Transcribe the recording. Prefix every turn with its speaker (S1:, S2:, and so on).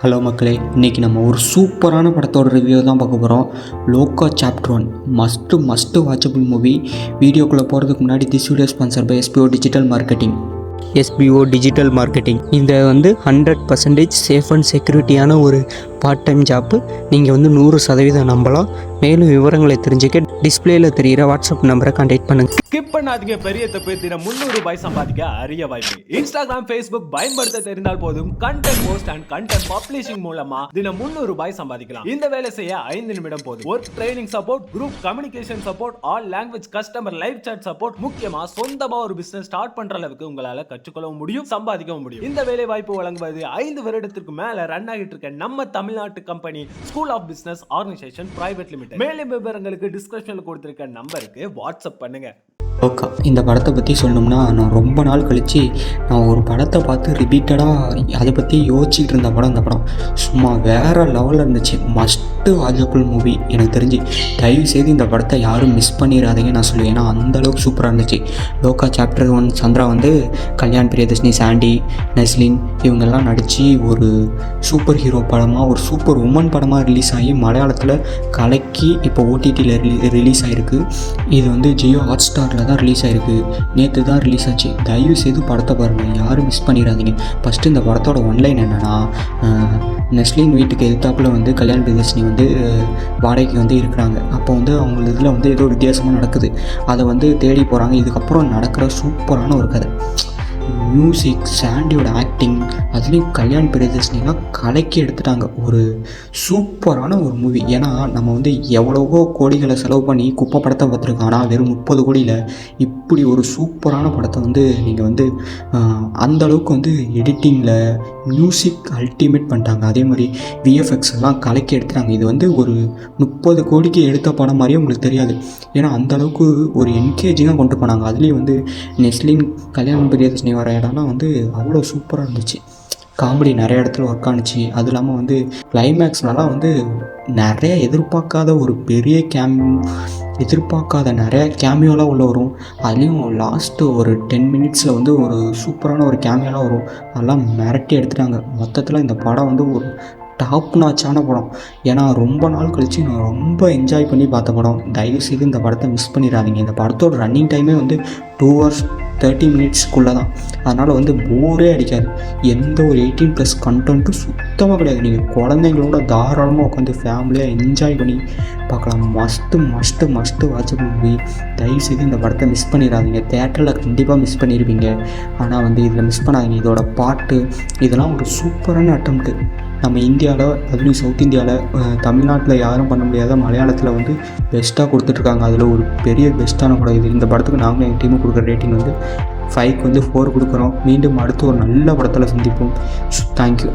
S1: Hello மக்களே, இன்றைக்கி நம்ம ஒரு சூப்பரான படத்தோட ரிவ்யூ தான் பார்க்க போகிறோம். லோகா சாப்டர் 1 மஸ்ட்டு வாட்சபிள் மூவி. வீடியோக்குள்ளே போகிறதுக்கு முன்னாடி this video sponsor by SPO digital marketing. இந்த 100% சேஃப் அண்ட் செக்யூரிட்டியான ஒரு பார்ட் டைம் ஜாப்பு. நீங்கள் 100% நம்பலாம். மேலும் விவரங்களை தெரிஞ்சுக்க டிஸ்பிளேயில் தெரிகிற வாட்ஸ்அப் நம்பரை கான்டாக்ட் பண்ணுங்கள்.
S2: ஸ்கிப் பண்ணாதீங்க. பெரிய தப்பு. தினம் 300 ரூபாய் சம்பாதிக்க அரிய வாய்ப்பு. இன்ஸ்டாகிராம், ஃபேஸ்புக் பயன்படுத்த தெரிந்தால் போதும். Content post and content publishing மூலமா தினம் 300 ரூபாய் சம்பாதிக்கலாம். இந்த வேலை செய்ய 5 நிமிடம் போதும். Work training support, group communication support, all language customer live chat support, முக்கியமா சொந்தமா ஒரு பிசினஸ் ஸ்டார்ட் பண்ற அளவுக்கு உங்களால கற்றுக்கொள்ளவும் முடியும், சம்பாதிக்கவும் முடியும். இந்த வேலை வாய்ப்பு வழங்குவது 5 வருடத்திற்கு மேல ரன் ஆகிட்டு இருக்க நம்ம தமிழ்நாட்டு company school of business organisation private limited. மேலும் விவரங்களுக்கு டிஸ்கிரிப்ஷன்ல கொடுத்திருக்க நம்பருக்கு வாட்ஸ்அப் பண்ணுங்க.
S1: லோகா இந்த படத்தை பற்றி சொல்லணும்னா, நான் ரொம்ப நாள் கழித்து நான் ஒரு படத்தை பார்த்து ரிப்பீட்டடாக அதை பற்றி யோசிச்சுட்டு இருந்த படம் இந்த படம். சும்மா வேறு லெவலில் இருந்துச்சு. Must watchable movie. எனக்கு தெரிஞ்சு தயவுசெய்து இந்த படத்தை யாரும் மிஸ் பண்ணிடாதீங்க நான் சொல்லுவேன். ஏன்னா அந்தளவுக்கு சூப்பராக இருந்துச்சு. லோகா சாப்டர் 1 சந்திரா கல்யாண் பிரியதர்ஷினி, சாண்டி, நெஸ்லின் இவங்கெல்லாம் நடித்து ஒரு சூப்பர் ஹீரோ படமாக, ஒரு சூப்பர் உமன் படமாக ரிலீஸ் ஆகி மலையாளத்தில் கலக்கி இப்போ ஓடிடியில் ரிலீஸ் ஆகிருக்கு. இது ஜியோ ஹாட் ஸ்டாரில் தான் ரிலீஸ் ஆகிருக்கு. நேற்று தான் ரிலீஸ் ஆச்சு. தயவு செய்து படத்தை பாருங்கள், யாரும் மிஸ் பண்ணிடாதீங்க. ஃபஸ்ட்டு இந்த படத்தோட ஒன்லைன் என்னென்னா, நெஸ்லின் வீட்டுக்கு எதிர்த்தாப்பில் கல்யாண் பிரியதர்ஷினி வாடகைக்கு இருக்கிறாங்க. அப்போ அவங்க இதில் ஏதோ வித்தியாசமாக நடக்குது. அதை தேடி போகிறாங்க. இதுக்கப்புறம் நடக்கிற சூப்பரான ஒரு கதை. மியூசிக், சாண்டியோட ஆக்டிங், அதுலேயும் கல்யாண் பிரியதர்ஷினிலாம் கலக்கி எடுத்துட்டாங்க. ஒரு சூப்பரான ஒரு மூவி. ஏன்னா நம்ம எவ்வளவோ கோடிகளை செலவு பண்ணி குப்பை படத்தை பார்த்துருக்கோம். ஆனால் வெறும் 30 கோடியில் இப்படி ஒரு சூப்பரான படத்தை நீங்கள் அந்தளவுக்கு எடிட்டிங்கில் மியூசிக் அல்டிமேட் பண்ணிட்டாங்க. அதே மாதிரி விஎஃப்எக்ஸ் எல்லாம் கலக்கி எடுத்துட்டாங்க. இது ஒரு 30 கோடிக்கு எடுத்த படம் மாதிரியே உங்களுக்கு தெரியாது. ஏன்னா அந்தளவுக்கு ஒரு என்கேஜிங்காக கொண்டு போனாங்க. அதுலேயும் நெஸ்லின் கல்யாண் பிரியதர்ஷினி வர இடம்லாம் அவ்வளோ சூப்பராக இருந்துச்சு. காமெடி நிறைய இடத்துல ஒர்க் ஆனிச்சு. அது இல்லாமல் கிளைமேக்ஸ்லாம் நிறைய எதிர்பார்க்காத ஒரு பெரிய எதிர்பார்க்காத நிறைய கேமியோலாம் உள்ள வரும். அதுலேயும் லாஸ்ட்டு ஒரு 10 மினிட்ஸில் ஒரு சூப்பரான ஒரு கேமியோலாம் வரும். அதெல்லாம் மிரட்டி எடுத்துட்டாங்க. மொத்தத்தில் இந்த படம் ஒரு டாப் நாச்சான படம். ஏன்னா ரொம்ப நாள் கழித்து நான் ரொம்ப என்ஜாய் பண்ணி பார்த்த படம். தயவுசெய்து இந்த படத்தை மிஸ் பண்ணிடாதீங்க. இந்த படத்தோட ரன்னிங் டைமே 2 hours 30 மினிட்ஸ்க்குள்ளே தான். அதனால் போரே அடிக்காது. எந்த ஒரு 18+ கண்டென்ட்டும் சுத்தமாக கிடையாது. நீங்கள் குழந்தைங்களோட தாராளமாக உட்காந்து ஃபேமிலியாக என்ஜாய் பண்ணி பார்க்கலாம். Must watchable movie. தயவுசெய்து இந்த படத்தை மிஸ் பண்ணிடாதீங்க. தேட்டரில் கண்டிப்பாக மிஸ் பண்ணியிருப்பீங்க. ஆனால் இதில் மிஸ் பண்ணாதீங்க. இதோட பாட்டு இதெல்லாம் ஒரு சூப்பரான அட்டம்ப்ட்டு. நம்ம இந்தியாவில், அதுலேயும் சவுத் இந்தியாவில், தமிழ்நாட்டில் யாரும் பண்ண முடியாத மலையாளத்தில் பெஸ்ட்டாக கொடுத்துட்ருக்காங்க. அதில் ஒரு பெரிய பெஸ்ட்டான படம் இது. இந்த படத்துக்கு நாங்களும் எங்கள் டீமுக்கு கொடுக்குற ரேட்டிங் 5க்கு 4 கொடுக்குறோம். மீண்டும் அடுத்து ஒரு நல்ல படத்தில் சந்திப்போம். தேங்க்யூ.